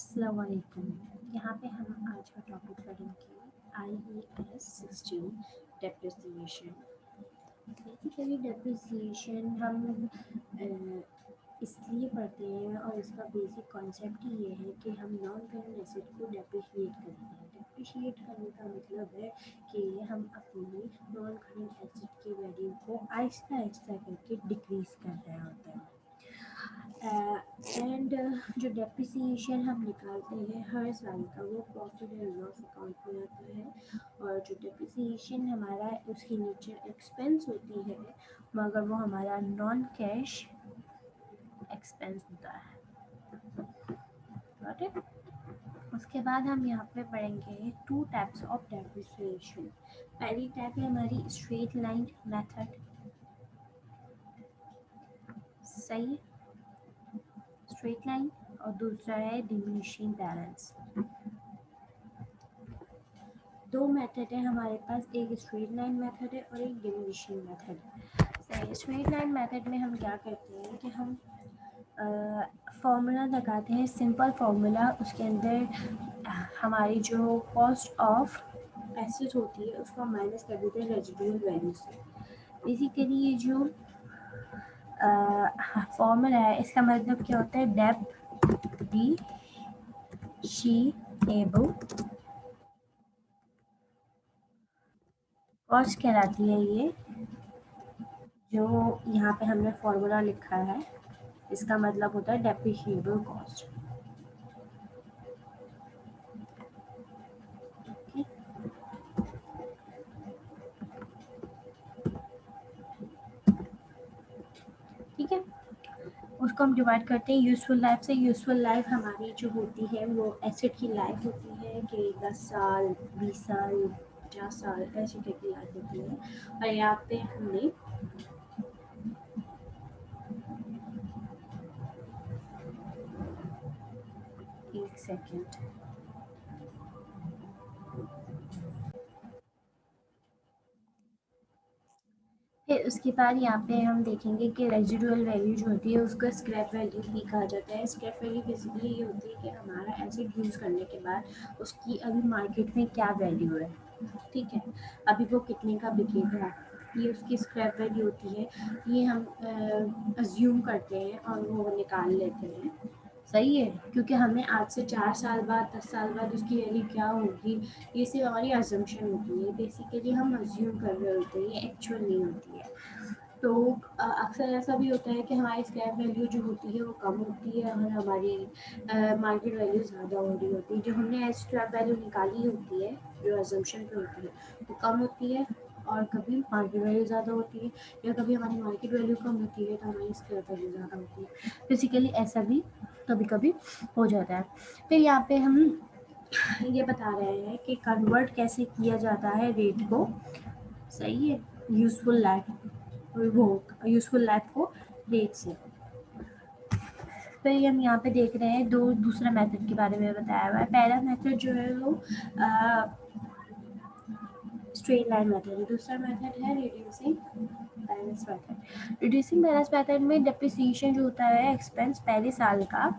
अस्सलाम वालेकुम। यहाँ पे हम आज का टॉपिक पढ़ेंगे IAS 16 डेप्रिसिएशन। बेसिकली डेप्रिसिएशन हम इसलिए पढ़ते हैं और इसका बेसिक कॉन्सेप्ट ही ये है कि हम नॉन करंट एसेट को डेप्रिशिएट करते हैं। डेप्रिशिएट करने का मतलब है कि हम अपनी नॉन करंट एसेट की वैल्यू को आहिस्ता आहिस्ता करके डिक्रीज कर रहे होते हैं। एंड जो डेप्रिसिएशन हम निकालते हैं हर साल का वो प्रॉफिट एंड लॉस अकाउंट में आता है, और जो डेप्रिसिएशन हमारा उसकी नीचे एक्सपेंस होती है मगर वो हमारा नॉन कैश एक्सपेंस होता है। Got it? उसके बाद हम यहाँ पे पढ़ेंगे टू टाइप्स ऑफ डेप्रिसिएशन। पहली टाइप है हमारी स्ट्रेट लाइन मेथड, सही, स्ट्रेट लाइन, और दूसरा है डिमिनिशिंग बैलेंस। दो मेथड है हमारे पास, एक स्ट्रेट लाइन मेथड है और एक डिमिनिशिंग मेथड है। स्ट्रेट लाइन मेथड में हम क्या करते हैं कि हम फॉर्मूला लगाते हैं, सिंपल फार्मूला। उसके अंदर हमारी जो कॉस्ट ऑफ एसेट होती है उसको माइनस कर देते हैं रेजिडुअल वैल्यू से। बेसिकली ये जो फॉर्मूला है इसका मतलब क्या होता है, डेप्रिशिएबल कॉस्ट कहलाती है ये। जो यहाँ पे हमने फॉर्मूला लिखा है इसका मतलब होता है डेप्रिशिएबल कॉस्ट। ठीक है, उसको हम डिवाइड करते हैं यूजफुल लाइफ से। यूजफुल लाइफ हमारी जो होती है वो एसेट की लाइफ होती है कि 10 साल, 20 साल, 50 साल ऐसी टाइप की लाइफ होती है। और यहाँ पे हमने एक सेकेंड, फिर उसके बाद यहाँ पे हम देखेंगे कि रेजिडुअल वैल्यू जो होती है उसका स्क्रैप वैल्यू भी कहा जाता है। स्क्रैप वैल्यू बेसिकली ये होती है कि हमारा एसिड यूज़ करने के बाद उसकी अभी मार्केट में क्या वैल्यू है, ठीक है, अभी वो कितने का बिकेगा, ये उसकी स्क्रैप वैल्यू होती है। ये हम अज्यूम करते हैं और वो निकाल लेते हैं, सही है, क्योंकि हमें आज से 4 साल बाद, 10 साल बाद उसकी वैल्यू क्या होगी ये सिर्फ हमारी अजम्पशन होती है। बेसिकली हम अज्यूम कर रहे होते हैं, ये एक्चुअल नहीं होती है। तो अक्सर ऐसा भी होता है कि हमारी स्क्रैप वैल्यू जो होती है वो कम होती है और हमारी मार्केट वैल्यू ज़्यादा हो रही होती है। जो हमने स्क्रैप वैल्यू निकाली होती है जो अजम्पशन पे होती है वो कम होती है, और कभी मार्केट वैल्यू ज़्यादा होती है, या कभी हमारी मार्केट वैल्यू कम होती है तो हमारी स्क्रैप वैल्यू ज़्यादा होती है। बेसिकली ऐसा भी कभी कभी हो जाता है। फिर यहाँ पे हम ये बता रहे हैं कि कन्वर्ट कैसे किया जाता है रेट को, सही है, यूजफुल लाइफ वो यूजफुल लाइफ को रेट से। फिर हम यहाँ पे देख रहे हैं दूसरा मेथड के बारे में बताया हुआ है। पहला मेथड जो है वो स्ट्रेट लाइन मेथड है, दूसरा मेथड है reducing balance method. Reducing balance method में डेप्रिसिएशन जो होता है एक्सपेंस पहले साल का,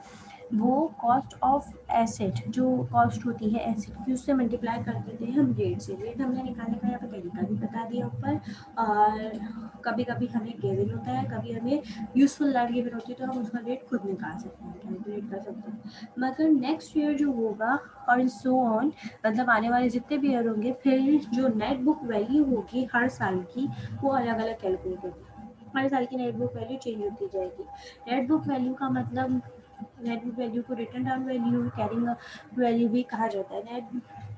वो कॉस्ट ऑफ एसेट, जो कॉस्ट होती है एसेट की, उससे मल्टीप्लाई कर देते हैं हम रेट से। रेट हमने निकालने का यहाँ पे तरीका भी बता दिया ऊपर। और कभी कभी हमें गिवन होता है, कभी हमें यूजफुल लाइफ गिवन होती है तो हम उसका रेट खुद निकाल सकते हैं, कैलकुलेट कर सकते हैं। मगर नेक्स्ट ईयर जो होगा और सो ऑन, मतलब आने वाले जितने भी ईयर होंगे, फिर जो नेट बुक वैल्यू होगी हर साल की वो अलग अलग कैलकुलेट होगी। हर साल की नेट बुक वैल्यू चेंज होती जाएगी। नेट बुक वैल्यू का मतलब, नेट बुक वैल्यू को return down value, carrying value भी कहा जाता है। नेट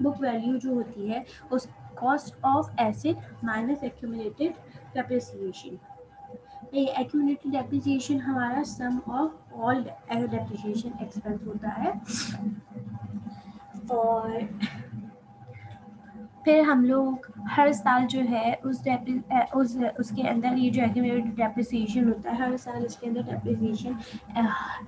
बुक वैल्यू जो होती है उस cost of asset minus accumulated depreciation. ये एक्यूमुलेटेड डेप्रिसिएशन हमारा सम ऑफ ऑल डेप्रिसिएशन एक्सपेंस होता है। और फिर हम लोग हर साल जो है उसके अंदर ये जो एक्यूमुलेटेड डेप्रिसिएशन होता है, हर साल इसके अंदर डेप्रिसिएशन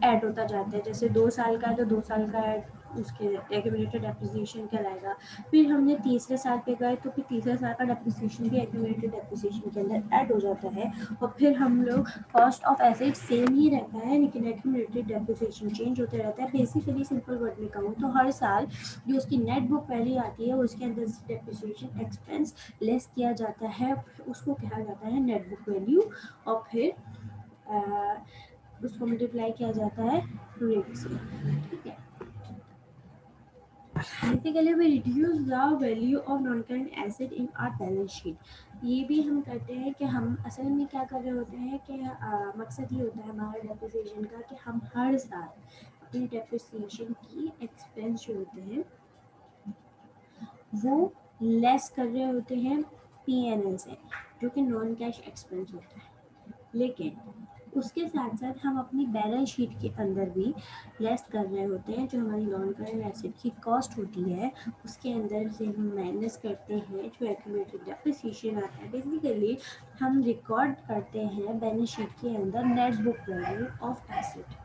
ऐड होता जाता है। जैसे 2 साल का है तो 2 साल का ऐड उसके एक्यूमुलेटेड डेप्रिसिएशन कहलाएगा। फिर हमने तीसरे साल पे गए तो फिर तीसरे साल का डेप्रिसिएशन भी एक्यूमुलेटेड डेप्रिसिएशन के अंदर ऐड हो जाता है। और फिर हम लोग कॉस्ट ऑफ एसेट सेम ही रहता है लेकिन एक्यूमुलेटेड डेप्रिसिएशन चेंज होते रहता है। बेसिकली सिंपल वर्ड में कहूँ तो हर साल जो उसकी नेट बुक वैल्यू आती है उसके अंदर से डेप्रिसिएशन एक्सपेंस लेस किया जाता है, उसको कहा जाता है नेट बुक वैल्यू। और फिर उसको मल्टीप्लाई किया जाता है रेट से। ठीक है, basically we reduce the value of non current asset in our balance sheet. ये भी हम करते हैं कि हम असल में क्या कर रहे होते हैं कि मकसद ये होता है हमारे डेप्रिसिएशन का कि हम हर साल अपनी डेप्रिसिएशन की एक्सपेंस जो होते हैं वो लेस कर रहे होते हैं पीएनएल से, जो कि नॉन कैश एक्सपेंस होता है। लेकिन उसके साथ साथ हम अपनी बैलेंस शीट के अंदर भी लेस कर रहे होते हैं, जो हमारी नॉन करेंट एसेट की कॉस्ट होती है उसके अंदर से हम माइनस करते हैं जो एक्यूमुलेटेड डेप्रिसिएशन आता है। बेसिकली हम रिकॉर्ड करते हैं बैलेंस शीट के अंदर net book value of asset.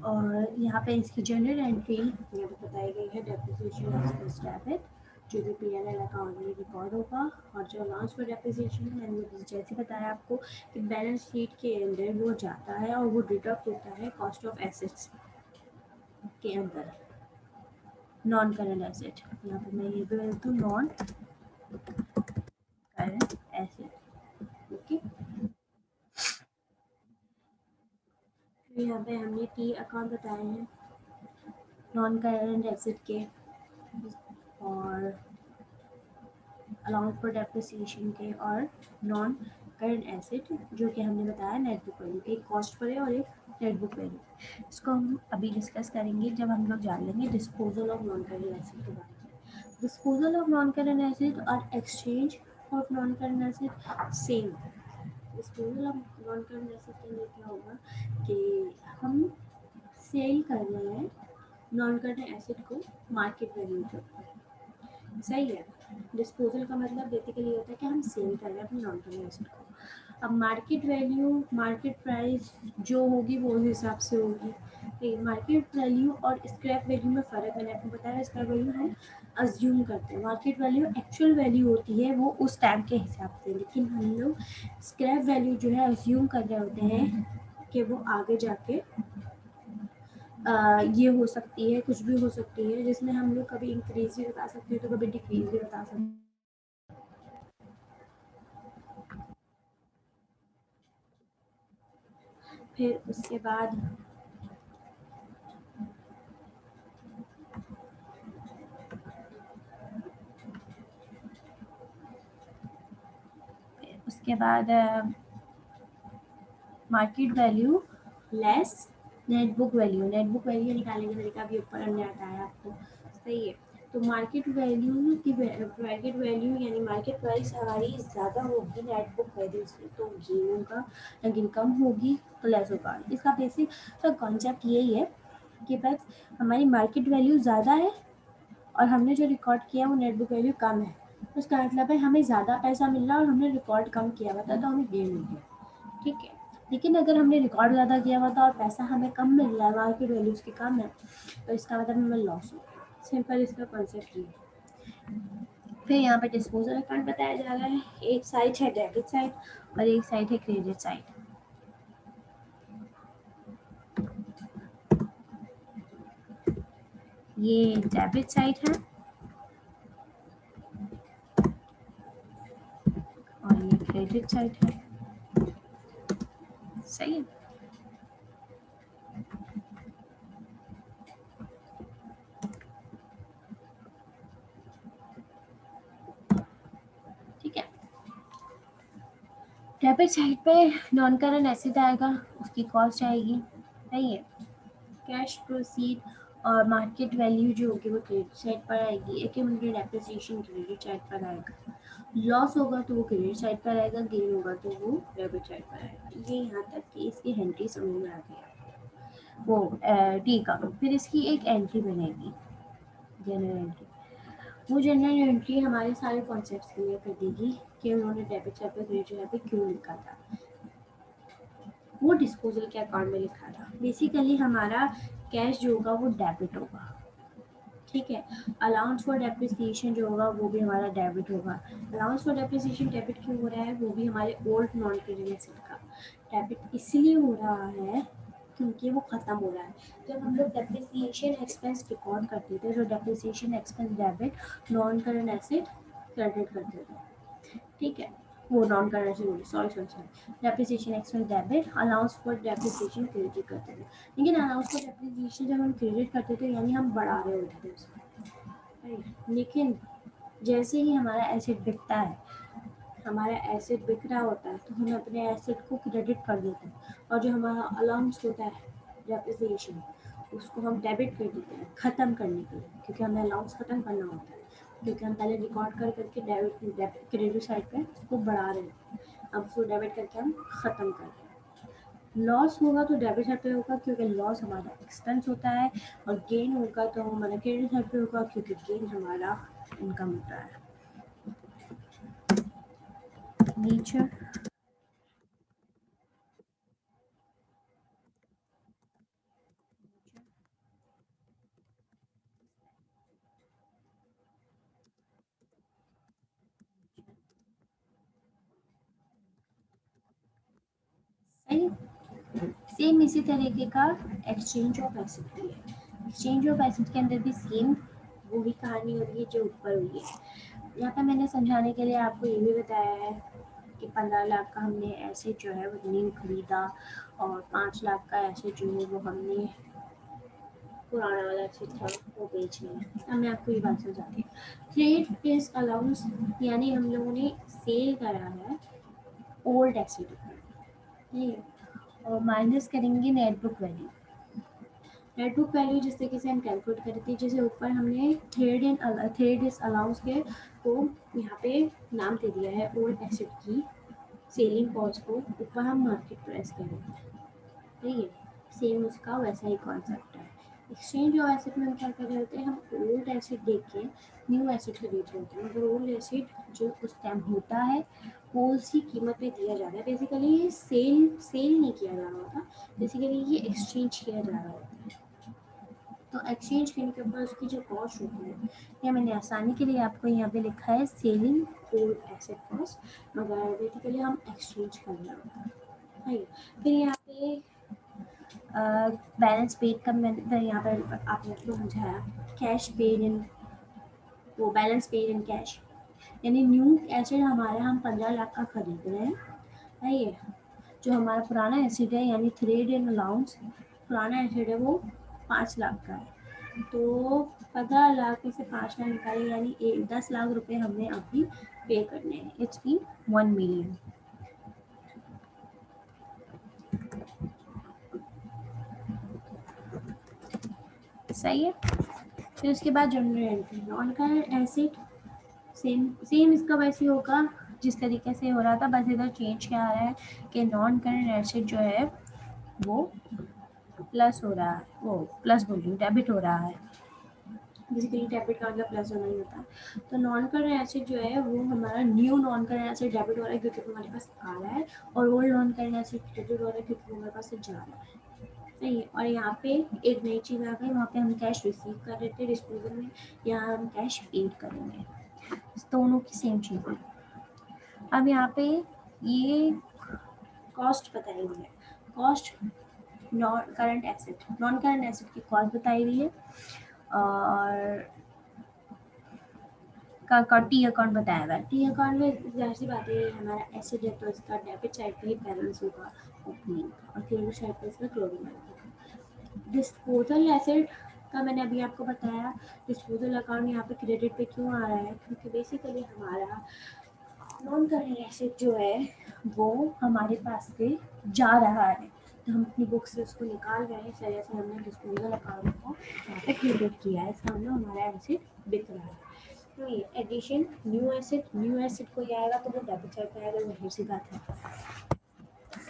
और यहाँ पे इसकी जनरल एंट्री यहाँ पे बताई गई है डेप्रिसिएशन एक्सपेंस डेबिट, जो भी पीएनएल अकाउंट में रिकॉर्ड होगा। और जो अलाउंस फॉर डेप्रिसिएशन मैंने जैसे बताया आपको कि बैलेंस शीट के अंदर वो जाता है और वो डिडक्ट होता है कॉस्ट ऑफ एसेट्स के अंदर, नॉन करंट एसेट। यहाँ पे मैं ये भी लिखती हूँ नॉन करंट एसेट। ओके, तो यहाँ पे हमने 3 अकाउंट बताए हैं नॉन करंट एसेट के और अलाउंस फॉर डेप्रिसिएशन के और नॉन करंट एसेट, जो कि हमने बताया नेट बुक वैल्यू, एक कॉस्ट पर है और एक नेट बुक वैल्यू। इसको हम अभी डिस्कस करेंगे जब हम लोग जान लेंगे disposal of non current asset के बारे में। Disposal of non current asset और exchange of non current asset same. Disposal of non current asset के लिए क्या होगा कि हम सेल कर रहे हैं नॉन करंट एसेट को मार्केट वैल्यू पर। सही है, डिस्पोजल का मतलब बेसिकली होता है कि हम सेल कर रहे हैं अपने नॉन करंट एसेट को। अब मार्केट वैल्यू, मार्केट प्राइस जो होगी वो उस हिसाब से होगी। मार्केट वैल्यू और स्क्रैप वैल्यू में फ़र्क मैंने आपको बताया। स्क्रैप वैल्यू हम अज्यूम करते हैं, मार्केट वैल्यू एक्चुअल वैल्यू होती है वो उस टाइम के हिसाब से, लेकिन हम लोग स्क्रैप वैल्यू जो है अज्यूम कर रहे होते हैं कि वो आगे जाके ये हो सकती है, कुछ भी हो सकती है, जिसमें हम लोग कभी इंक्रीज भी बता सकते हैं तो कभी डिक्रीज भी बता सकते हैं। फिर उसके बाद market value less net book value. Net book value निकालने का तरीका भी ऊपर हमने बताया आपको। सही है, तो मार्केट वैल्यू की मार्केट वैल्यू यानी मार्केट प्राइस हमारी ज़्यादा होगी नेट बुक वैल्यू से तो गेन होगा, लेकिन कम होगी तो लेस होगा। इसका बेसिक तो कॉन्सेप्ट यही है कि बस हमारी मार्केट वैल्यू ज़्यादा है और हमने जो रिकॉर्ड किया वो नेट बुक वैल्यू कम है, उसका मतलब है हमें ज़्यादा पैसा मिल रहा है और हमने रिकॉर्ड कम किया हुआ था तो हमें गेन हो गया। ठीक है, लेकिन अगर हमने रिकॉर्ड ज़्यादा किया हुआ था और पैसा हमें कम मिल रहा है, मार्केट वैल्यू उसकी कम है, तो इसका मतलब हमें लॉस हो गया। सिंपल इसका कॉन्सेप्ट ये है। फिर यहाँ पे डिस्पोजल अकाउंट बताया जा रहा है। एक साइड है डेबिट साइड और एक साइड है क्रेडिट साइड। ये डेबिट साइड है और ये क्रेडिट साइड है। सही है, ठीक है। डेबिट साइड पे नॉन करंट एसेट आएगा, उसकी कॉस्ट आएगी। सही है, कैश प्रोसीड और मार्केट वैल्यू जो होगी वो क्रेडिट साइड पर आएगी। एक्यूमुलेटेड डेप्रिसिएशन क्रेडिट साइड पर आएगा। लॉस होगा तो वो क्रेडिट साइड पर आएगा, गेन होगा तो वो डेबिट साइड पर आएगा। ये यहाँ तक कि इसकी एंट्री समझ में आ गया। वो ठीक है, फिर इसकी एक एंट्री बनेगी जनरल एंट्री। वो जनरल एंट्री हमारे सारे कॉन्सेप्ट्स क्लियर कर देगी कि उन्होंने डेबिट साइड पर क्रेडिट साइड पर क्यों लिखा था। वो डिस्पोजल के अकाउंट में लिखा था। बेसिकली हमारा कैश जो होगा वो डेबिट होगा, ठीक है। अलाउंस फॉर डेप्रिसिएशन जो होगा वो भी हमारा डेबिट होगा। अलाउंस फॉर डेप्रिसिएशन डेबिट क्यों हो रहा है, वो भी हमारे ओल्ड नॉन करेंट एसेट का डेबिट इसलिए हो रहा है क्योंकि वो ख़त्म हो रहा है। जब हम लोग डेप्रिसिएशन एक्सपेंस रिकॉर्ड करते थे, जो depreciation expense debit, non current asset credit करते थे, ठीक है। वो non current asset, sorry depreciation expense debit, allowance for depreciation credit करते थे। लेकिन अलाउंस फॉर डेप्रिसिएशन जब हम क्रेडिट करते थे यानी हम बढ़ा रहे होते थे उसको, लेकिन जैसे ही हमारा एसेट बिकता है, हमारा एसेट बिक रहा होता है तो हम अपने एसेट को क्रेडिट कर देते हैं, और जो हमारा अलाउंस होता है डेप्रिसिएशन उसको हम डेबिट कर देते हैं ख़त्म करने के लिए, क्योंकि हमें अलाउंस ख़त्म करना होता है, क्योंकि हम पहले रिकॉर्ड कर करके डेबिट क्रेडिट साइड पे उसको बढ़ा रहे हैं, अब उसको डेबिट करके हम ख़त्म कर रहे हैं। लॉस होगा तो डेबिट साइड पे होगा क्योंकि लॉस हमारा एक्सपेंस होता है, और गेन होगा तो हमारा क्रेडिट साइड पे होगा क्योंकि गेन हमारा इनकम होता है। नीचे सही, सेम इसी तरीके का एक्सचेंज ऑफ एसेट भी है। एक्सचेंज ऑफ एसेट के अंदर भी सेम वही कहानी हो रही है जो ऊपर हुई है। यहाँ पर मैंने समझाने के लिए आपको ये भी बताया है कि 15 लाख का हमने एसेट जो है वो न्यू खरीदा, और 5 लाख का एसेट जो है वो हमने पुराना वाला एसेट था वो बेच लिया। अब मैं आपको ये बात समझाती हूँ। ट्रेड इज अलाउंस यानी हम लोगों ने सेल करा है ओल्ड एसेट, ठीक है, और माइनस करेंगे net book value. Net book value जिस तरीके से हम कैलकुलेट करी थी, जैसे ऊपर हमने थ्रेड इज अलाउंस के को यहाँ पे नाम दे दिया है ओल्ड एसेट की सेलिंग कॉस्ट को, ऊपर हम मार्केट प्राइस करेंगे, ठीक है। सेम उसका वैसा ही कॉन्सेप्ट है। एक्सचेंज ऑफ एसेट में हम क्या कर रहे होते हैं, हम ओल्ड एसेट देख के न्यू एसेट खरीद रहे होते हैं, मगर ओल्ड एसेट जो उस टाइम होता है वो उसी कीमत पे दिया जा रहा है। बेसिकली ये सेल नहीं किया जा रहा होता, बेसिकली ये एक्सचेंज किया जा रहा होता है। तो एक्सचेंज करने के ऊपर उसकी जो कॉस्ट होती है, या मैंने आसानी के लिए आपको यहाँ पे लिखा है सेलिंग ओल्ड एसेट कॉस्ट, मगर बेसिकली हम एक्सचेंज कर रहे होता है। फिर यहाँ पे बैलेंस पेड का मैंने यहाँ पर आपने को समझाया, कैश पेड इन, वो बैलेंस पेड इन कैश, यानी न्यू एसेट हमारा हम 15 लाख का खरीद रहे हैं, है ये। जो हमारा पुराना एसेट है यानी थ्रेड इन अलाउंस, पुराना एसेट है वो 5 लाख का है, तो 15 लाख में से 5 लाख निकाले यानी 10 लाख रुपए हमने अभी पे करने हैं। इट्स बीन 1 मिलियन, सही है। फिर उसके बाद general entry, non current asset same same इसका वैसे होगा जिस तरीके से हो रहा था, बस इधर चेंज क्या आ रहा है कि नॉन करंट एसेट जो है वो प्लस हो रहा है, वो प्लस बोल रही हूँ डेबिट हो रहा है। बेसिकली डेबिट का मतलब प्लस होना ही होता है। तो नॉन करंट एसेट जो है वो हमारा new non current asset debit हो रहा है क्योंकि हमारे पास आ रहा है, और old non current asset credit हो रहा है क्योंकि हमारे पास से जा रहा है, सही है। और यहाँ पे एक नई चीज़ आ गई, वहाँ पे हम कैश रिसीव कर रहे थे डिस्पोजल में, यहाँ हम कैश पेड करेंगे, दोनों की सेम चीज़ है। अब यहाँ पे ये कॉस्ट बताई हुई है, कॉस्ट नॉन करंट एसेट की कॉस्ट बताई हुई है, और का टी अकाउंट बताया हुआ है। टी अकाउंट में जाहिर सी बात है हमारा एसेट है तो इसका डेबिट साइड पे ही बैलेंस होगा ओपनिंग, और क्रेडिट साइड पे इसका क्लोजिंग होगा। डिस्पोजल एसेट का मैंने अभी आपको बताया, डिस्पोजल अकाउंट यहाँ पे क्रेडिट पे क्यों आ रहा है, क्योंकि बेसिकली हमारा नॉन करंट एसेट जो है वो हमारे पास से जा रहा है, तो हम अपनी बुक से उसको निकाल रहे हैं, इस वजह से हमने डिस्पोजल अकाउंट को यहाँ पे क्रेडिट किया है, इसका मतलब हमारा एसेट बिक रहा है। तो ये एडिशन न्यू एसेट कोई आएगा तो वो डेबिट साइड पे आएगा, जाहिर सी बात है।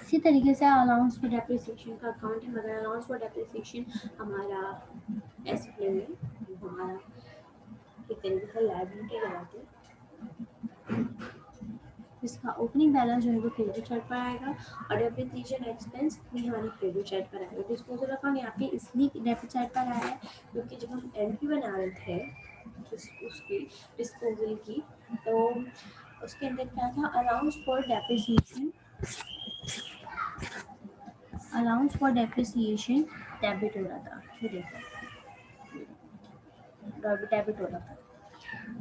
इसी तरीके से अलाउंस फॉर डेप्रिसिएशन का अकाउंट है, मगर अलाउंस फॉर डेप्रिसिएशन हमारा एसेट नहीं है, वो हमारा एक तरीके से लायबिलिटी लगाते हैं। इसका ओपनिंग बैलेंस जो है वो क्रेडिट साइड पर आएगा और डेप्रिसिएशन एक्सपेंस भी हमारे क्रेडिट साइड पर आएगा। डिस्पोजल अकाउंट यहाँ पे इसलिए डेबिट साइड पर आया है क्योंकि जब हम एंट्री बना रहे थे उसकी डिस्पोजल की, तो उसके अंदर क्या था, अलाउंस फॉर डेप्रिसिएशन डेबिट हो रहा था। ये देखो डेबिट हो रहा था,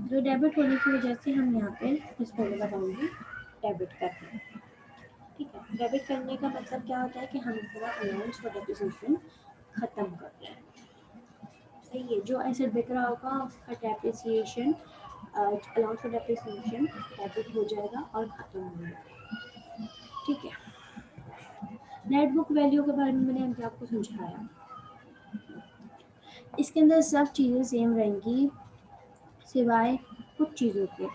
जो डेबिट होने की वजह से हम यहाँ पे डिस्पोजल अकाउंट भी डेबिट कर रहे हैं। ठीक है, डेबिट करने का मतलब क्या होता है कि हम पूरा अलाउंस फॉर डेप्रिसिएशन खत्म कर रहे हैं। सही है, जो एसेट बिक रहा होगा उसका depreciation, allowance for depreciation debit हो जाएगा और खत्म हो जाएगा। ठीक है, नेट बुक वैल्यू के बारे में मैंने अभी आपको समझाया। इसके अंदर सब चीज़ें सेम रहेंगी सिवाय कुछ चीज़ों के,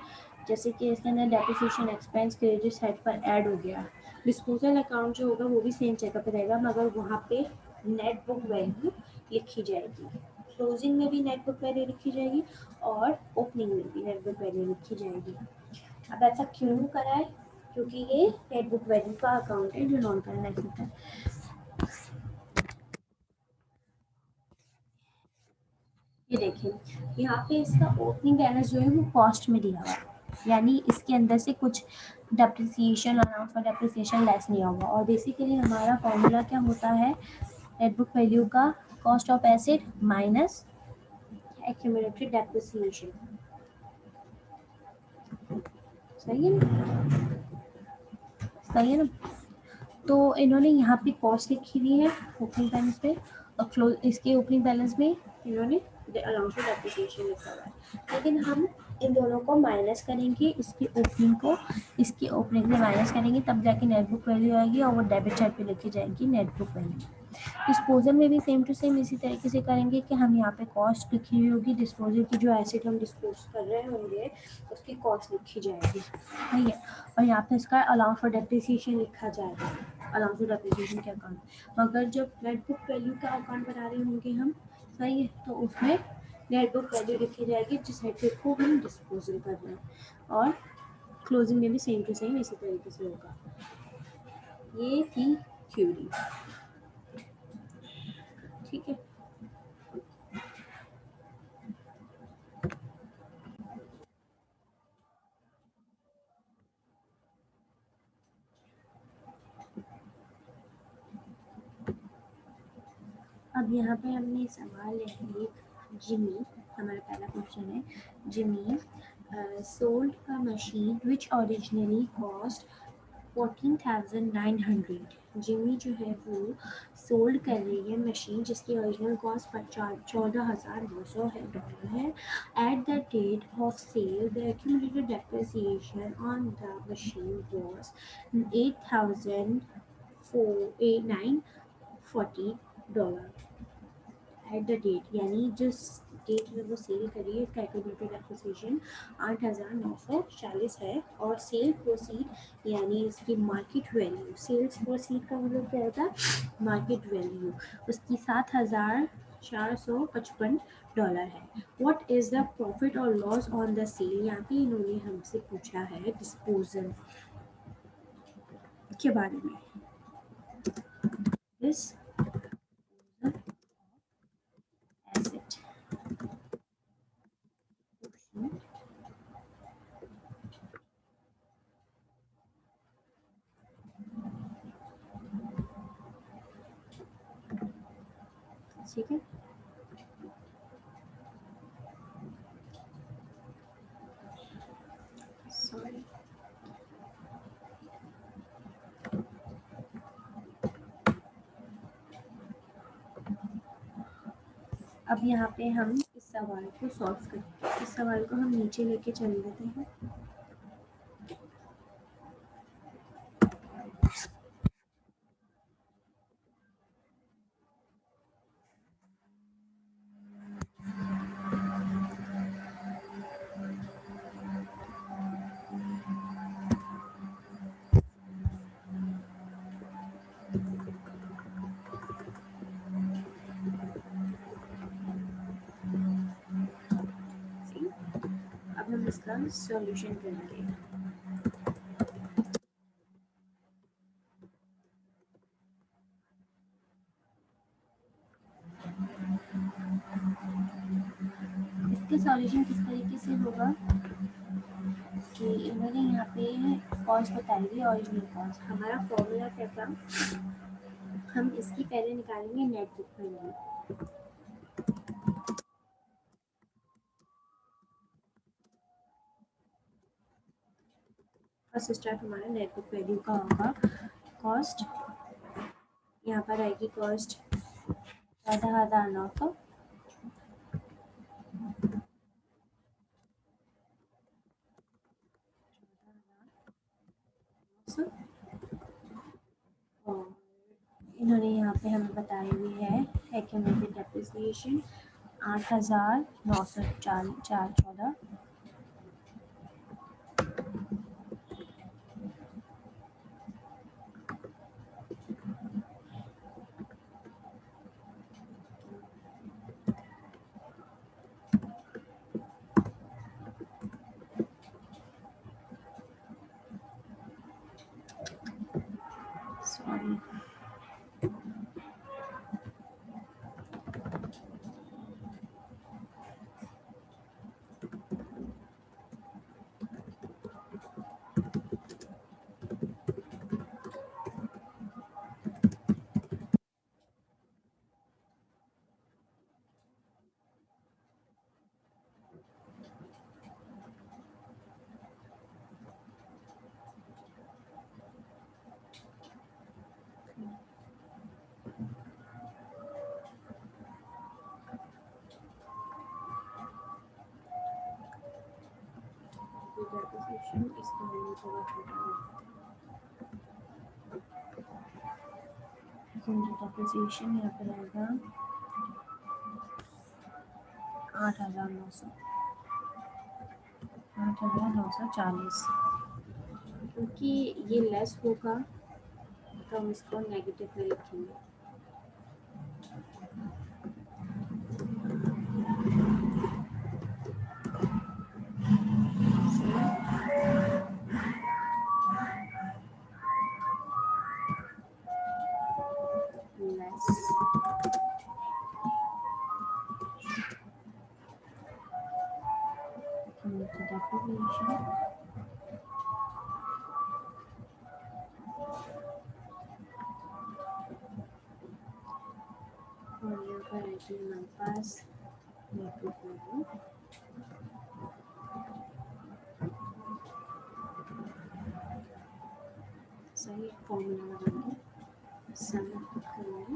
जैसे कि इसके अंदर डेप्रिसिएशन एक्सपेंस क्रेडिट साइड पर ऐड हो गया। डिस्पोजल अकाउंट जो होगा वो भी सेम जगह पर रहेगा, मगर वहाँ पे नेट बुक वैल्यू लिखी जाएगी। क्लोजिंग में भी नेट बुक वैल्यू लिखी जाएगी और ओपनिंग में भी नेट बुक वैल्यू लिखी जाएगी। अब ऐसा क्यों करा है? क्योंकि ये नेट बुक वैल्यू का अकाउंट है जो नॉन करंट एसेट है। ये देखिए, यहाँ पे इसका ओपनिंग बैलेंस जो है वो कॉस्ट में दिया हुआ है, यानी इसके अंदर से कुछ depreciation, allowance for depreciation less नहीं होगा। और बेसिकली हमारा फॉर्मूला क्या होता है नेट बुक वैल्यू का, cost of asset minus accumulated depreciation. सही है ना, सही है ना। तो इन्होंने यहाँ पे कॉस्ट लिखी हुई है ओपनिंग बैलेंस पे, और क्लोज इसके ओपनिंग बैलेंस में इन्होंने अलाउंस फॉर डेप्रिसिएशन लिखा हुआ है। लेकिन हम इन दोनों को माइनस करेंगे, इसकी ओपनिंग को इसकी ओपनिंग से माइनस करेंगे, तब जाके नेट बुक वैल्यू आएगी और वो डेबिट साइड पे लिखी जाएगी नेट बुक वैल्यू। डिस्पोजल में भी सेम टू सेम इसी तरीके से करेंगे कि हम यहाँ पे कॉस्ट लिखी हुई होगी, डिस्पोजल की जो एसेट हम डिस्पोज कर रहे होंगे उसकी कॉस्ट लिखी जाएगी। ठीक है, और यहाँ पे इसका अलाउंस फॉर डेप्रिसिएशन लिखा जाएगा, अलाउंस फॉर डेप्रिसिएशन के अकाउंट। मगर जब नेट बुक वैल्यू का अकाउंट बना रहे होंगे हम, सही है, तो उसमें नेट बुक वैल्यू लिखी जाएगी जिस एसेट को हम डिस्पोजल कर रहे हैं, और क्लोजिंग में भी सेम टू सेम इसी तरीके से होगा। ये थी थ्योरी। ठीक है, अब यहाँ पे हमने सवाल है एक, जिमी, हमारा पहला क्वेश्चन है, Jimmy sold a machine which originally cost 14,900। Jimmy जो है वो सोल्ड कर रही है मशीन जिसकी ओरिजिनल कॉस्ट 14,900 है डॉलर है। At the date of sale the accumulated depreciation on the machine was 8,940 dollar at the date, यानी जिस डेट में वो सेल करी है इसका एक्यूमुलेटेड डेप्रिसिएशन 8,940 है। और सेल प्रोसीड यानी इसकी मार्केट वैल्यू, सेल्स प्रोसीड का मतलब क्या होता है, मार्केट वैल्यू, उसकी 7,455 डॉलर है। व्हाट इज द प्रॉफिट और लॉस ऑन द सेल, यहाँ पे इन्होंने हमसे पूछा है डिस्पोजल के बारे में। दिस एसेट ठीक है। सॉरी, अब यहाँ पे हम इस सवाल को सॉल्व करेंगे। इस सवाल को हम नीचे लेके चल देते हैं। अब हम इसका सॉल्यूशन करेंगे। इसका सॉल्यूशन किस तरीके से होगा कि इन्होंने यहाँ पे कॉस्ट बताई थी, ओरिजिनल कॉस्ट। हमारा फॉर्मूला क्या था, हम इसकी पहले निकालेंगे net book value. First step हमारा नेट बुक वैल्यू का होगा कॉस्ट। यहाँ पर आएगी कॉस्ट 14,900, और इन्होंने यहाँ पे हमें बताई हुई है एक्यूमुलेटेड डेप्रिसिएशन 8,914। सॉरी, डेप्रिसिएशन इसका वैल्यू थोड़ा छोटा है। डेप्रिसिएशन यहाँ पर आएगा 8,940, क्योंकि ये लेस होगा तो हम इसको नेगेटिव में लिखेंगे। लेस डेप्रिसिएशन और यहाँ पर आएगी हमारे पास नेट बुक वैल्यू। सही फॉर्मूला लगाएंगे, सम करेंगे,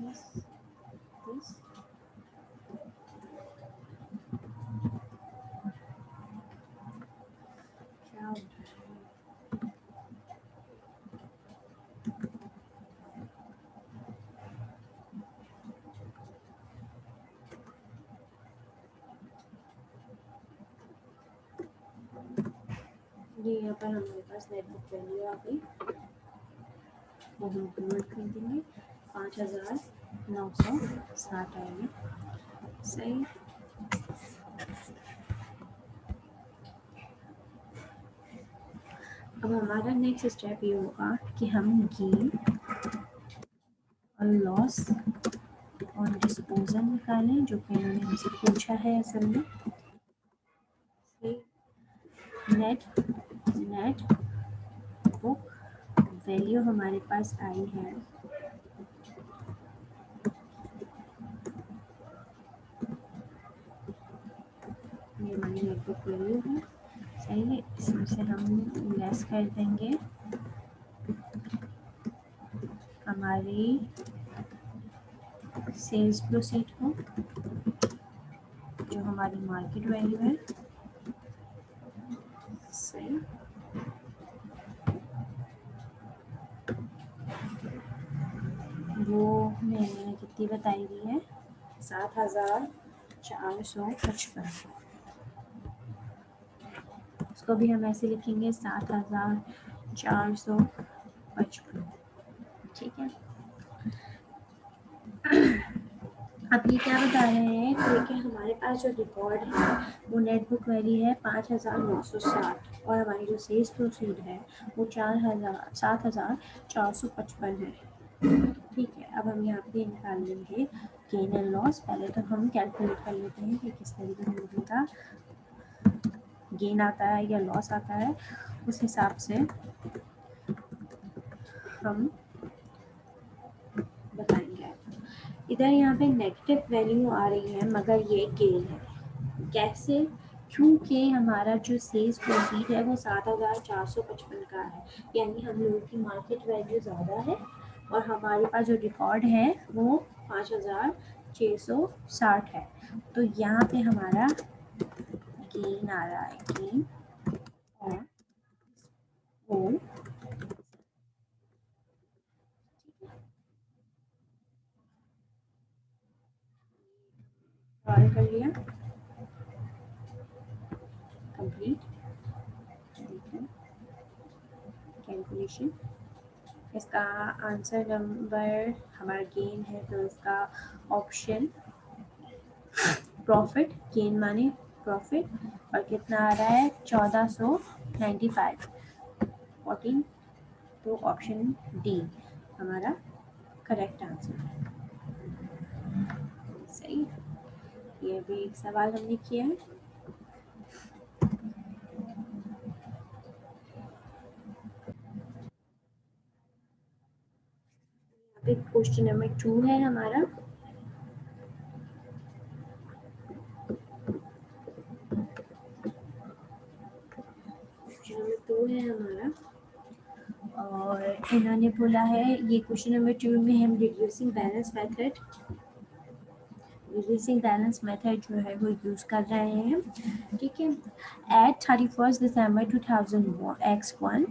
this क्या होता है। ये यहाँ पर हमारे पास नेट बुक वैल्यू आ गई, वो हम कन्वर्ट कर देंगे 5,960 आएगी। सही, अब हमारा नेक्स्ट स्टेप ये होगा कि हम गेन और लॉस और डिस्पोजल निकालें, जो कि इन्होंने हमसे पूछा है असल में। नेट बुक वैल्यू हमारे पास आई है ये हमारी नेट बुक वैल्यू है। सही है, इसमें से हम लेस कर देंगे हमारी सेल्स प्रोसीड को, जो हमारी मार्केट वैल्यू है। सही, वो मैंने कितनी बताई हुई है, 7,455। उसको भी हम ऐसे लिखेंगे 7,455। ठीक है, अब ये क्या बता रहे हैं कि हमारे पास जो रिकॉर्ड है वो नेट बुक वैल्यू है 5,960 और हमारी जो सेल्स प्रोसीड है वो 7,455 है। ठीक है, अब हम यहाँ पे निकाल लेंगे गेन एंड लॉस। पहले तो हम कैलकुलेट कर लेते हैं कि किस तरीके से मूवी का गेन आता है या लॉस आता है, उस हिसाब से हम बताएंगे। इधर यहाँ पे नेगेटिव वैल्यू आ रही है मगर ये गेन है। कैसे? क्योंकि हमारा जो सेल्स प्रोसीड है वो 7,455 का है, यानी हम लोगों की मार्केट वैल्यू ज़्यादा है और हमारे पास जो रिकॉर्ड है वो 5,660 है। तो यहाँ पे हमारा गेन आ रहा है, गेन और वो सॉल्व कर लिया, कंप्लीट। कैलकुलेशन, इसका आंसर नंबर हमारा गेन है तो इसका ऑप्शन प्रॉफिट, गेन माने प्रॉफिट, और कितना आ रहा है 1495 14। तो ऑप्शन डी हमारा करेक्ट आंसर है। सही, ये भी एक सवाल हमने किया है। क्वेश्चन नंबर 2 है हमारा। क्वेश्चन नंबर 2 है हमारा और इन्होंने बोला है, ये क्वेश्चन नंबर 2 में हम रिड्यूसिंग बैलेंस मेथड जो है वो यूज़ कर रहे हैं। ठीक है, eight 31 December 2001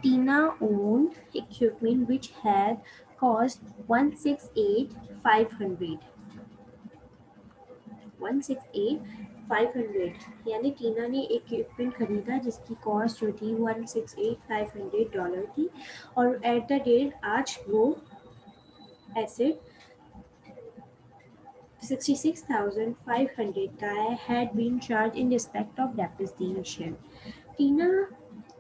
Tina owned equipment which had cost 168,500 यानी टीना ने एक इक्विपमेंट खरीदा जिसकी कॉस्ट जो थी $168,500 थी और एट द डेट आज वो एसेट 66,500 का had been charged in respect of depreciation. Tina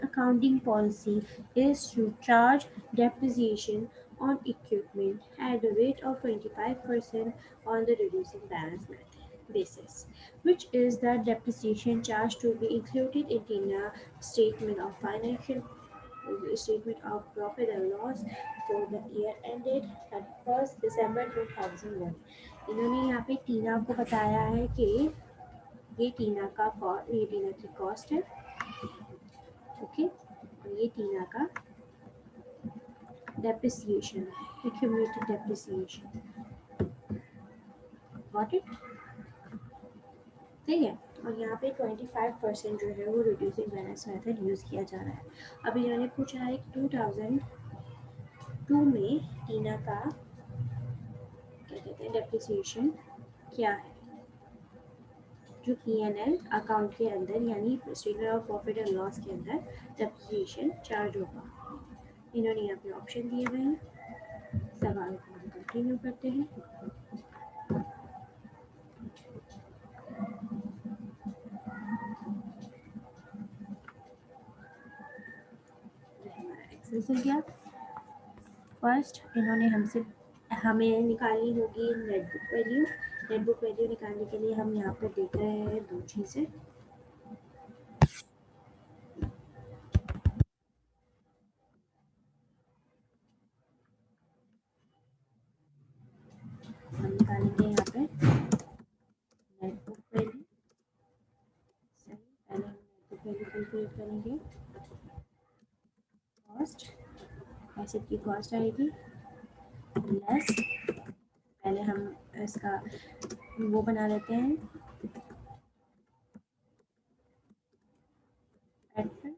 accounting policy is to charge depreciation on equipment at the rate of 25% on the reducing balance method basis, which is the depreciation charge to be included in Tina statement of financial statement of profit and loss for the year ended 31st December 2001। इन्होंने यहाँ पे टीना को बताया है कि ये टीना की cost है। ओके, और ये टीना का डेप्रिसिएशन है, एक्यूमुलेटेड डेप्रिसिएशन। Got it? ठीक है, और यहाँ पे 25% जो है वो रिड्यूसिंग बैलेंस मेथड यूज़ किया जा रहा है। अब इन्होंने पूछा है कि 2002 में टीना का क्या कहते हैं डेप्रिसिएशन क्या है, जो P&L अकाउंट के अंदर यानी statement of profit and loss के अंदर डेप्रिसिएशन चार्ज होगा। इन्होंने यहाँ पे ऑप्शन दिए हुए हैं। सवाल को हम कंटिन्यू करते हैं। एक्सेस हो गया। फर्स्ट इन्होंने हमें निकालनी होगी नेटबुक वैल्यू। नेटबुक वैल्यू निकालने के लिए हम यहाँ पर देख रहे हैं दो चीज़ें। हम निकालेंगे यहाँ पे नेटबुक वैल्यू। सही, पहले हम नेटबुक वैल्यू कैलकुलेट करेंगे। कॉस्ट, एसेट की कॉस्ट आएगी लेस, पहले हम इसका वो बना लेते हैं पैटर्न,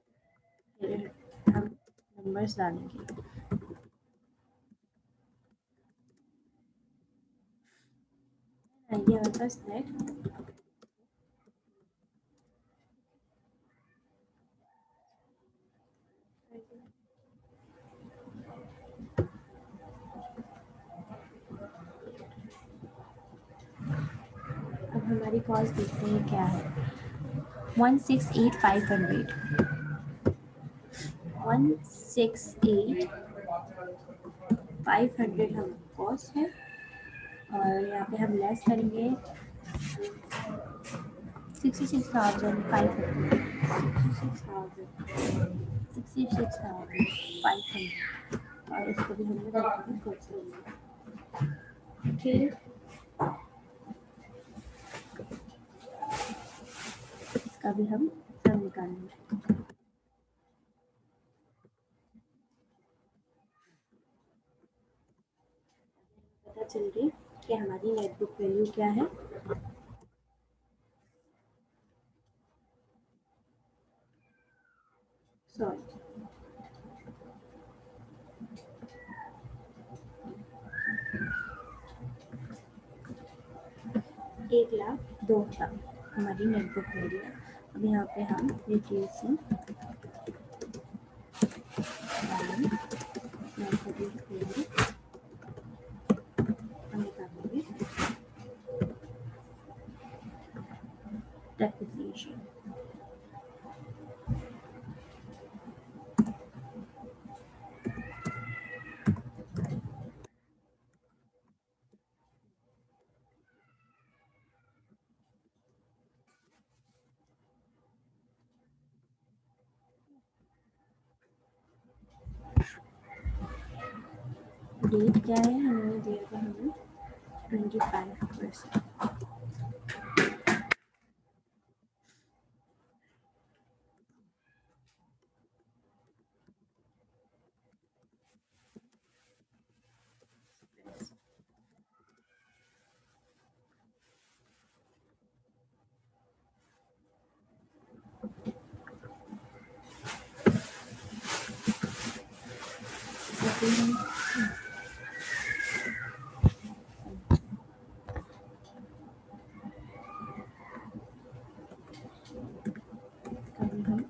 फिर हम नंबर्स डालेंगे। ये हमारे पास नेट हमारी कॉस्ट देखते हैं क्या है। 168,500 168,500 हम कॉस्ट है, और यहाँ पे हम लेस करेंगे 66,500 और इसको भी हमने कर देंगे। ठीक, इसका भी हम सब निकालेंगे। पता चल रही कि हमारी नेट बुक वैल्यू क्या है। सॉरी, 1,02,000 हमारी नेट बुक वैल्यू है। अब यहाँ पे हम रिप्लेसिंग हम निकालेंगे डेप्रिसिएशन। डेट क्या है, हमने दिया था हमें 25%। कभी हम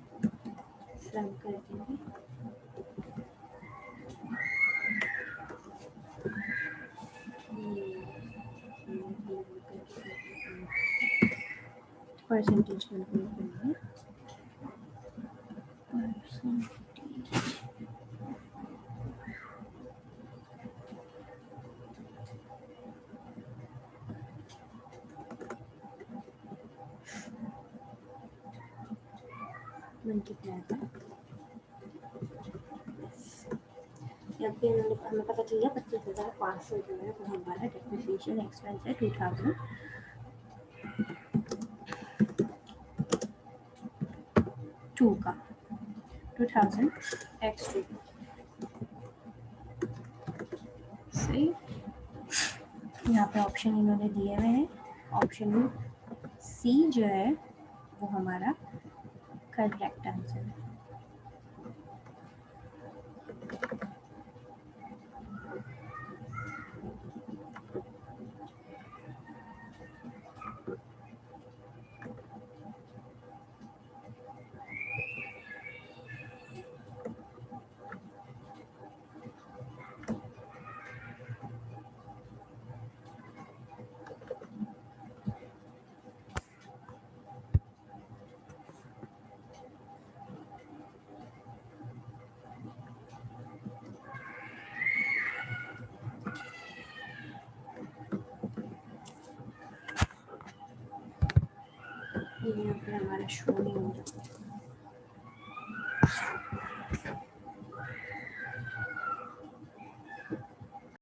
सम कर देंगे। परसेंटेज कैलकुलेट करेंगे। परसेंटेज 25 या फिर हमें पता चल गया 25,500 जो है वो हमारा डेप्रिसिएशन एक्सपेंस है 2002 का 2000x2 सही। यहाँ पे ऑप्शन इन्होंने दिए हुए हैं। ऑप्शन सी जो है वो हमारा करेक्ट आंसर है। ये यहाँ पे हमारा शो नहीं हो रहा।